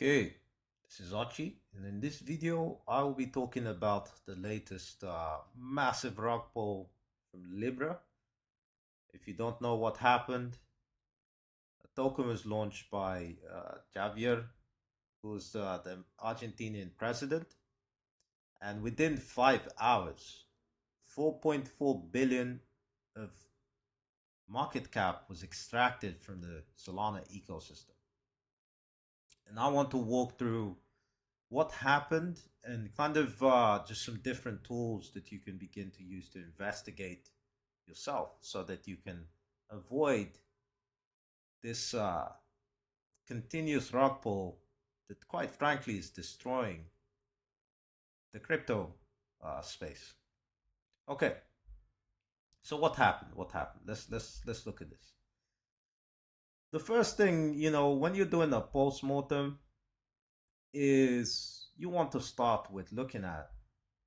Okay, this is Archie, and in this video, I will be talking about the latest massive rug pull from Libra. If you don't know what happened, a token was launched by Javier, who's the Argentinian president, and within 5 hours, 4.4 billion of market cap was extracted from the Solana ecosystem. And I want to walk through what happened and kind of just some different tools that you can begin to use to investigate yourself so that you can avoid this continuous rug pull that quite frankly is destroying the crypto space. Okay, so what happened? What happened? Let's look at this. The first thing, when you're doing a post-mortem, is you want to start with looking at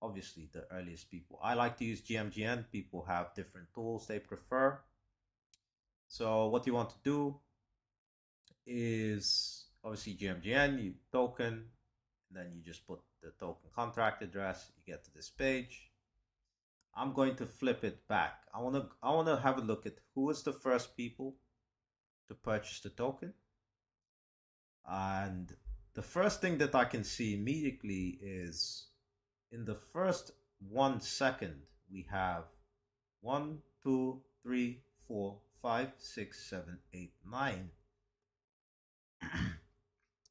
obviously the earliest people. I like to use GMGN. People have different tools they prefer. So what you want to do is obviously GMGN, you token, and then you just put the token contract address. You get to this page. I'm going to flip it back. I wanna have a look at who was the first people to purchase the token. And the first thing that I can see immediately is in the first 1 second, we have 1, 2, 3, 4, 5, 6, 7, 8, 9.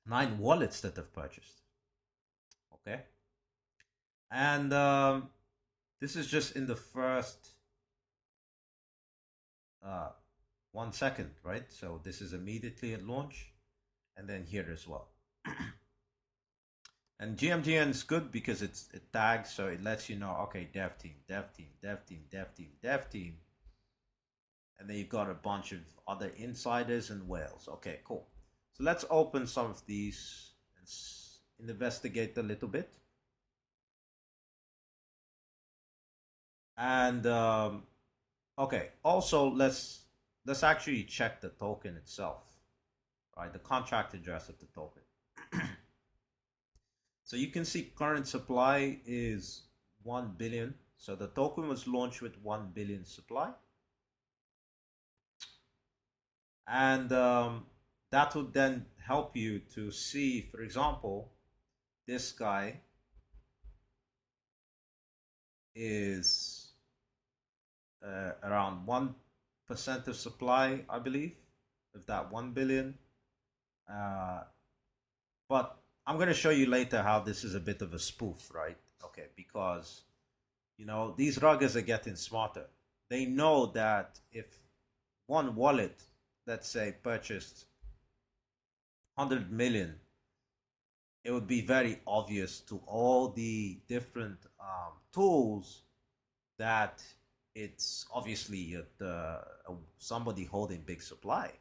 9 wallets that have purchased. Okay. And this is just in the first uh, 1 second, right? So this is immediately at launch, and then here as well. And GMGN is good because it tags, so it lets you know, okay, dev team, dev team, dev team, dev team, dev team. And then you've got a bunch of other insiders and whales. Okay, cool. So let's open some of these and investigate a little bit. And okay, also let's actually check the token itself, right? The contract address of the token. So you can see current supply is 1 billion. So the token was launched with 1 billion supply. And that would then help you to see, for example, this guy is around 1% of supply, I believe, of that 1 billion. But I'm going to show you later how this is a bit of a spoof, right? Okay, because, these ruggers are getting smarter. They know that if one wallet, let's say, purchased 100 million, it would be very obvious to all the different tools that it's obviously somebody holding big supply.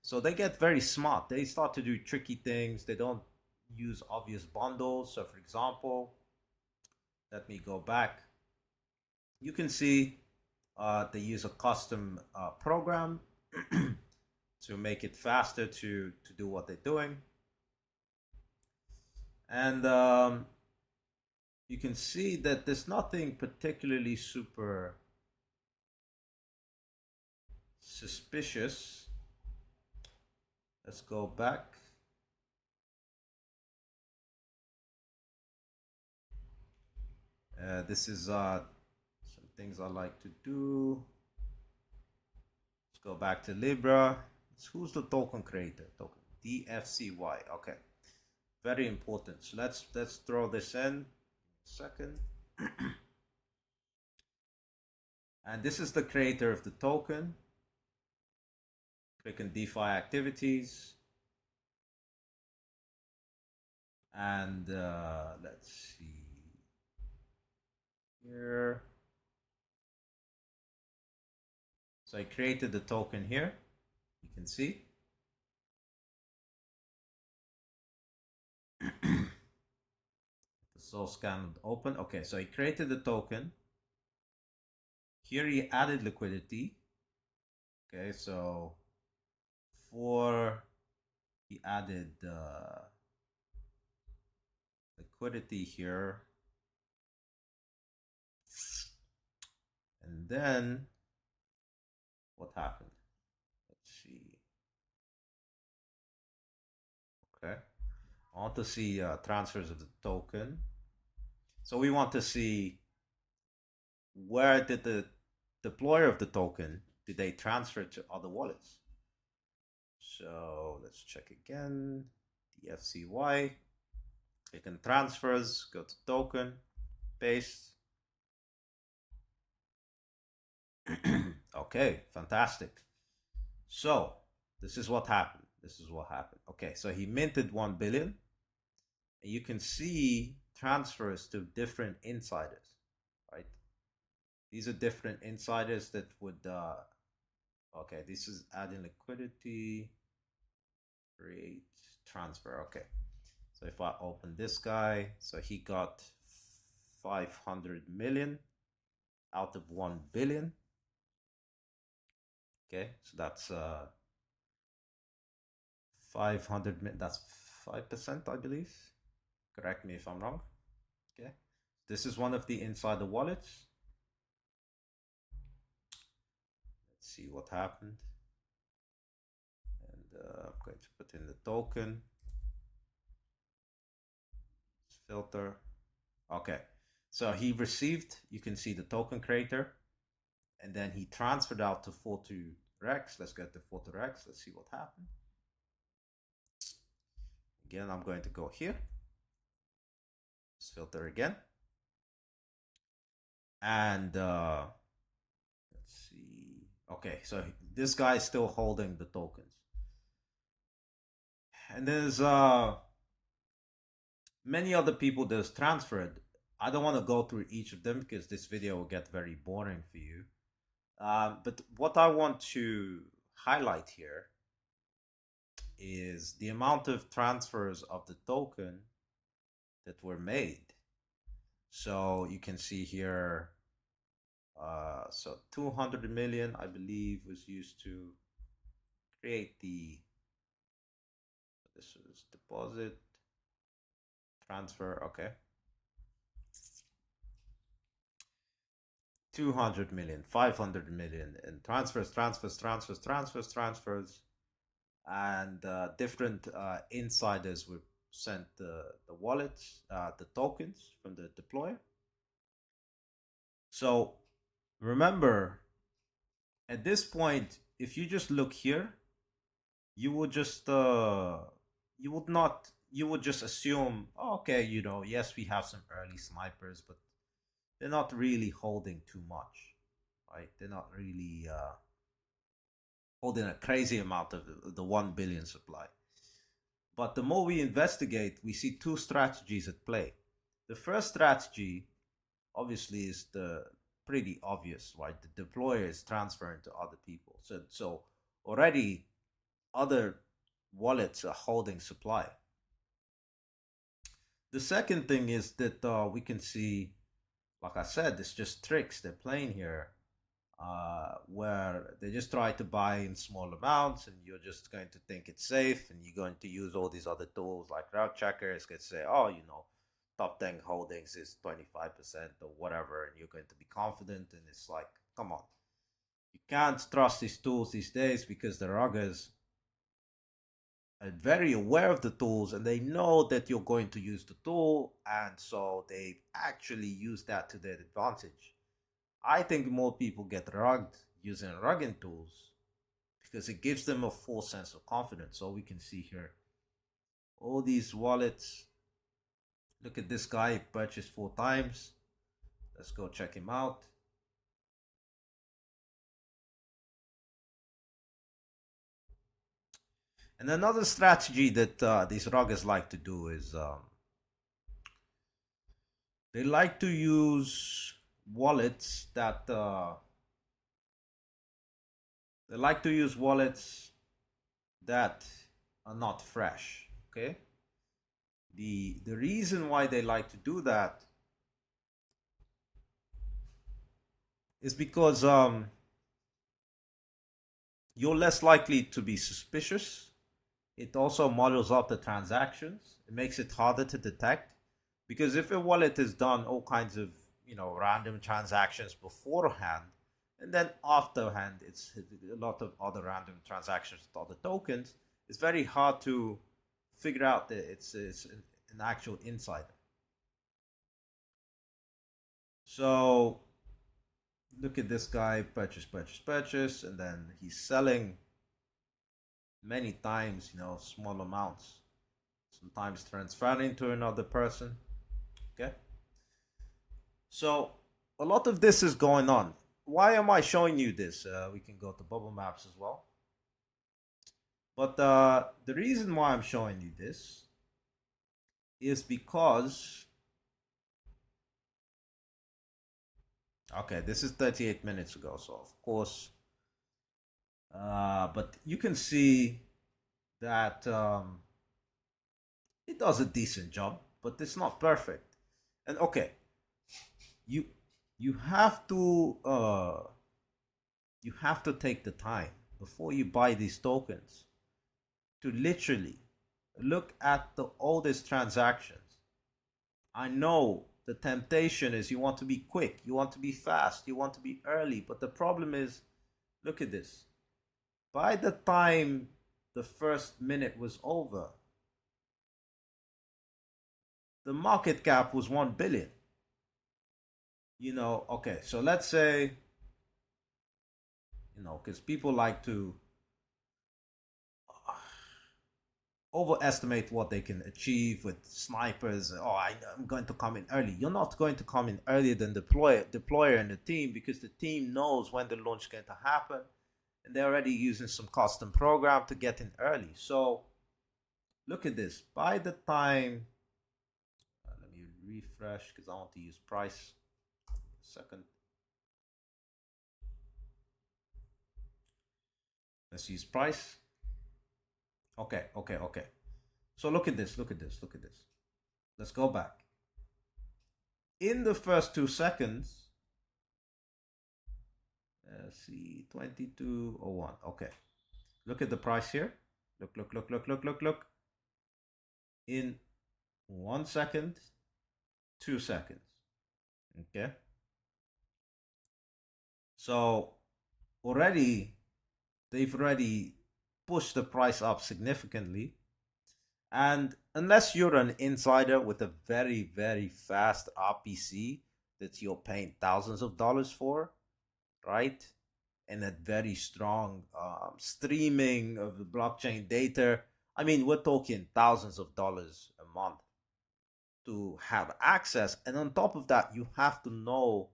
So they get very smart. They start to do tricky things. They don't use obvious bundles. So for example, let me go back. You can see they use a custom program to make it faster to do what they're doing. And you can see that there's nothing particularly super suspicious. Let's go back. This is some things I like to do. Let's go back to Libra. Who's the token creator? Token DFCY. Okay, very important. So let's throw this in a second. And this is the creator of the token. Click on DeFi activities. And let's see here. So I created the token here. You can see. The source scan open. Okay, so I created the token. Here he added liquidity. Okay, so he added liquidity here. And then what happened? Let's see. Okay. I want to see transfers of the token. So we want to see where did the deployer of the token, did they transfer to other wallets? So let's check again. The FCY. Click on transfers, go to token, paste. Okay, fantastic. So this is what happened. Okay, so he minted 1 billion. And you can see transfers to different insiders, right? These are different insiders that would, okay, this is adding liquidity, create transfer. Okay, so if I open this guy, so he got 500 million out of 1 billion. Okay, so that's 500, that's 5%, I believe. Correct me if I'm wrong. Okay, this is one of the insider wallets. Let's see what happened. And I'm going to put in the token. Let's filter. Okay, so he received, you can see the token creator, and then he transferred out to 42Rex. Let's get the 42Rex. Let's see what happened. Again, I'm going to go here. Let's filter again. And let's see. Okay, so this guy is still holding the tokens. And there's many other people that's transferred. I don't want to go through each of them because this video will get very boring for you. But what I want to highlight here is the amount of transfers of the token that were made. So you can see here, so 200 million, I believe, was used to create this was deposit, transfer, okay. 200 million, 500 million, and transfers, and different insiders were sent the wallets, the tokens from the deployer. So remember, at this point, if you just look here, you would just you would just assume, oh, okay, you know, yes, we have some early snipers, but they're not really holding too much, right? They're not really holding a crazy amount of the 1 billion supply. But the more we investigate, we see two strategies at play. The first strategy, obviously, is the pretty obvious, right? The deployer is transferring to other people. So already other wallets are holding supply. The second thing is that we can see, like I said, it's just tricks they're playing here, where they just try to buy in small amounts, and you're just going to think it's safe, and you're going to use all these other tools like route checkers. Could say, oh, you know, top 10 holdings is 25% or whatever, and you're going to be confident. And it's like, come on, you can't trust these tools these days because the ruggers are very aware of the tools and they know that you're going to use the tool, and so they actually use that to their advantage. I think more people get rugged using rugging tools because it gives them a full sense of confidence. So we can see here all these wallets. Look at this guy, purchased 4 times. Let's go check him out. And another strategy that these ruggers like to do is they like to use wallets that are not fresh. Okay. The reason why they like to do that is because you're less likely to be suspicious. It also models up the transactions. It makes it harder to detect Because if a wallet has done all kinds of random transactions beforehand, and then afterhand it's a lot of other random transactions with other tokens, it's very hard to figure out that it's an actual insider. So look at this guy, purchase, purchase, purchase, and then he's selling many times, small amounts, sometimes transferring to another person. Okay. So a lot of this is going on. Why am I showing you this? We can go to bubble maps as well. But the reason why I'm showing you this is because, okay, this is 38 minutes ago, so of course, but you can see that it does a decent job, but it's not perfect. And okay, you you have to take the time before you buy these tokens to literally look at the oldest transactions. I know the temptation is you want to be quick, you want to be fast, you want to be early, but the problem is, look at this. By the time the first minute was over, the market cap was 1 billion. Okay, so let's say, because people like to overestimate what they can achieve with snipers. Oh, I'm going to come in early. You're not going to come in earlier than the deployer and the team, because the team knows when the launch is going to happen, and they're already using some custom program to get in early. So look at this. By the time, let me refresh because I want to use price. Second. Let's use price. Okay. So look at this. Let's go back. In the first 2 seconds, let's see, 2201. Okay. Look at the price here. Look. In 1 second, 2 seconds. Okay. So they've already pushed the price up significantly. And unless you're an insider with a very, very fast RPC that you're paying thousands of dollars for, right? And a very strong streaming of the blockchain data. I mean, we're talking thousands of dollars a month to have access. And on top of that, you have to know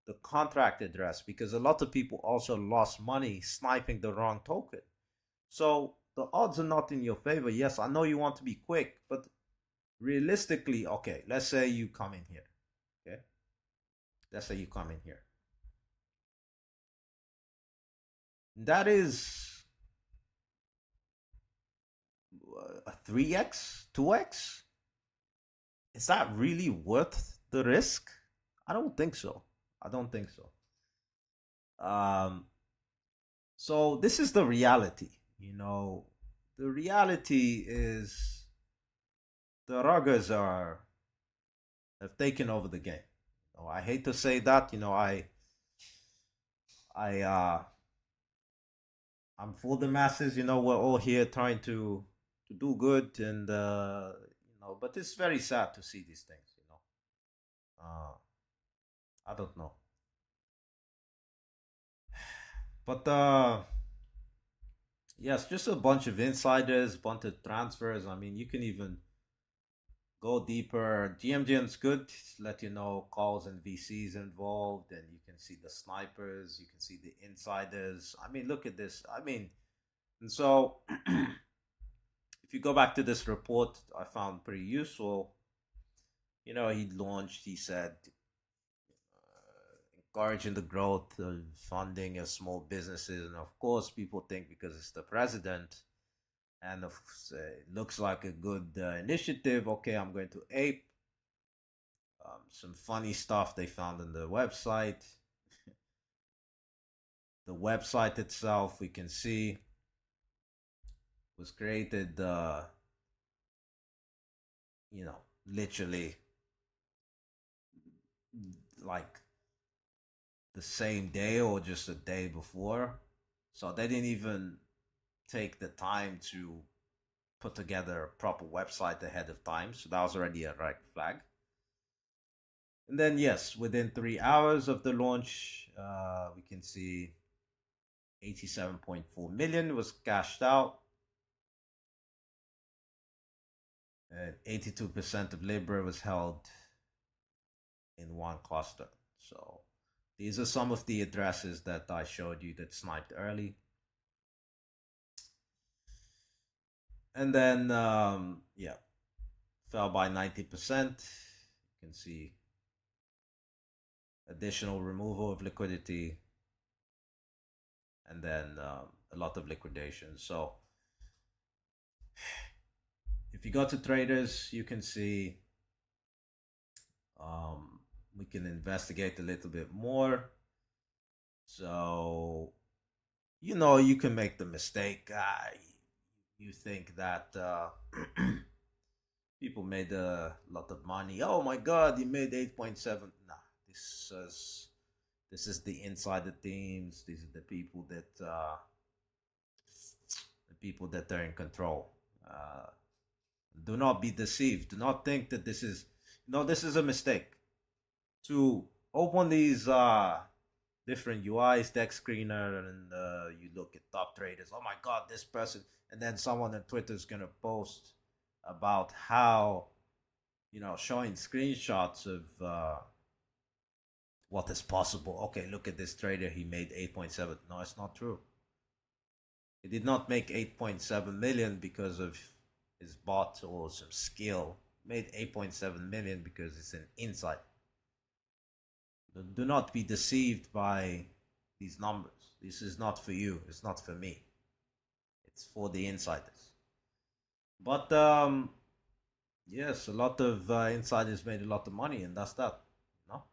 the contract address, because a lot of people also lost money sniping the wrong token. So the odds are not in your favor. Yes, I know you want to be quick, but realistically, okay, let's say you come in here. Okay. Let's say you come in here. That is a 3x, 2x. Is that really worth the risk? I don't think so. So this is the reality. The reality is the ruggers have taken over the game. I hate to say that. I'm for the masses. We're all here trying to do good, and but it's very sad to see these things. I don't know, but yes, just a bunch of insiders, bunch of transfers. I mean, you can even go deeper. GMGN's good. Let you know calls and VCs involved, and you can see the snipers. You can see the insiders. I mean, look at this. I mean, and so if you go back to this report, I found pretty useful. He said, encouraging the growth of funding of small businesses. And of course, people think because it's the president and it looks like a good initiative, okay, I'm going to ape. Some funny stuff they found on the website. The website itself, we can see, was created, literally like the same day or just a day before. So they didn't even take the time to put together a proper website ahead of time. So that was already a red flag. And then, yes, within 3 hours of the launch, we can see 87.4 million was cashed out, and 82% of Libra was held in one cluster. So these are some of the addresses that I showed you that sniped early. And then, yeah, fell by 90%. You can see additional removal of liquidity, and then a lot of liquidation. So if you go to traders, you can see we can investigate a little bit more. So, you can make the mistake. You think that people made a lot of money. Oh my God, you made 8.7. Nah, this is the insider teams. These are the people that are in control. Uh, do not be deceived. Do not think that this is this is a mistake. To open these different UIs, deck screener, and you look at top traders. Oh my God, this person, and then someone on Twitter is gonna post about how showing screenshots of what is possible. Okay, look at this trader. He made 8.7. No, it's not true. He did not make 8.7 million because of his bot or some skill. He made 8.7 million because it's an insight. Do not be deceived by these numbers. This is not for you. It's not for me. It's for the insiders. But yes, a lot of insiders made a lot of money, and that's that. No.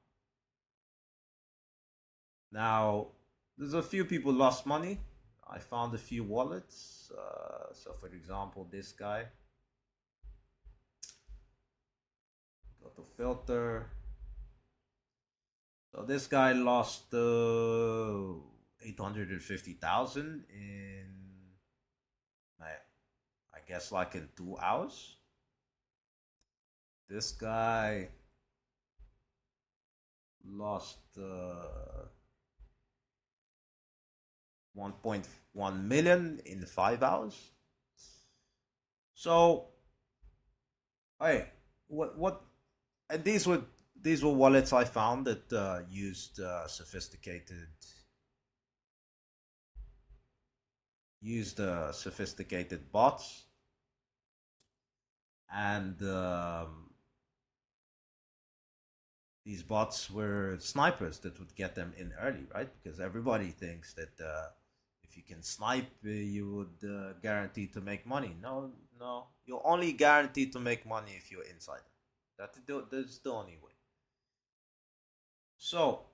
Now, there's a few people lost money. I found a few wallets. So, for example, this guy. Go to filter. So this guy lost 850,000 in, I guess, like in 2 hours. This guy lost 1.1 million in 5 hours. So, hey, what? And these were wallets I found that used sophisticated bots, and these bots were snipers that would get them in early, right? Because everybody thinks that if you can snipe, you would guarantee to make money. No, you're only guaranteed to make money if you're insider. That's the only way. So,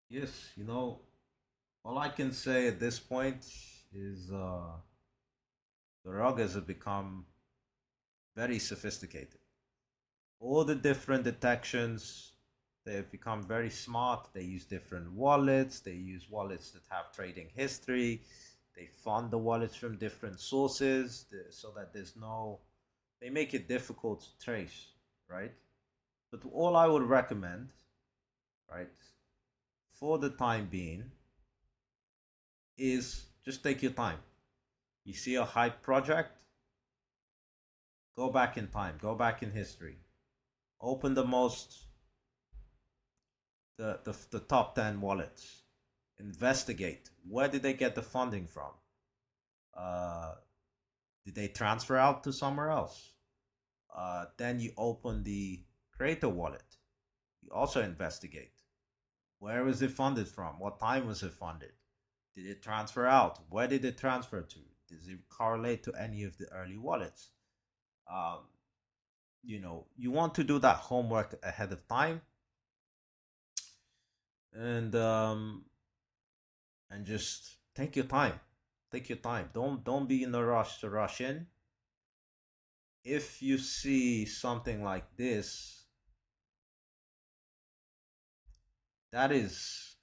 yes, all I can say at this point is the ruggers have become very sophisticated. All the different detections, they have become very smart. They use different wallets. They use wallets that have trading history. They fund the wallets from different sources so that they make it difficult to trace, right? But all I would recommend, right, for the time being, is just take your time. You see a hype project, go back in time, go back in history, open the top 10 wallets, investigate where did they get the funding from. Uh, did they transfer out to somewhere else? Then you open the creator wallet. You also investigate where was it funded from, what time was it funded, did it transfer out, where did it transfer to, does it correlate to any of the early wallets. um, you want to do that homework ahead of time, and just take your time. Don't be in a rush to rush in. if you see something like this, that is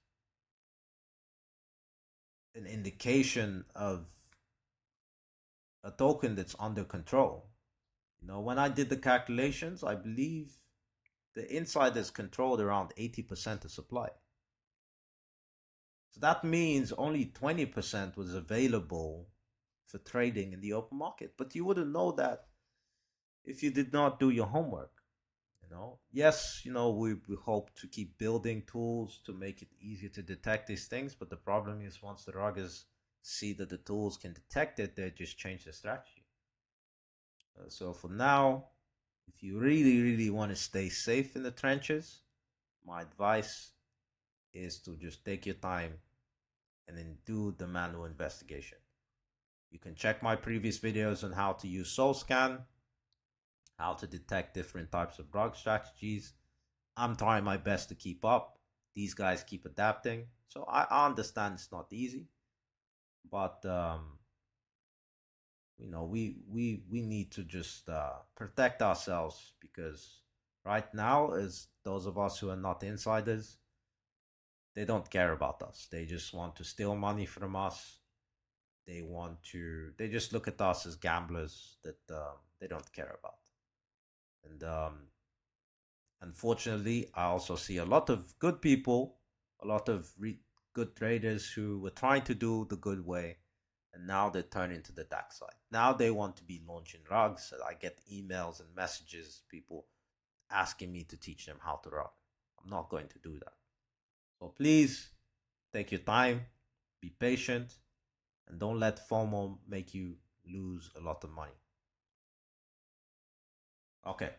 an indication of a token that's under control. When I did the calculations, I believe the insiders controlled around 80% of supply. So that means only 20% was available for trading in the open market. But you wouldn't know that if you did not do your homework. Yes, we hope to keep building tools to make it easier to detect these things. But the problem is once the ruggers see that the tools can detect it, they just change their strategy. So for now, if you really, really want to stay safe in the trenches, my advice is to just take your time and then do the manual investigation. You can check my previous videos on how to use SoulScan, how to detect different types of rug strategies. I'm trying my best to keep up. These guys keep adapting. So I understand it's not easy, but we need to just protect ourselves, because right now, as those of us who are not insiders, they don't care about us. They just want to steal money from us. They just look at us as gamblers that they don't care about. And unfortunately, I also see a lot of good people, a lot of good traders who were trying to do the good way, and now they turn into the dark side. Now they want to be launching rugs. I get emails and messages, people asking me to teach them how to rug. I'm not going to do that. So please take your time, be patient, and don't let FOMO make you lose a lot of money. Okay,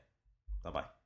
bye bye.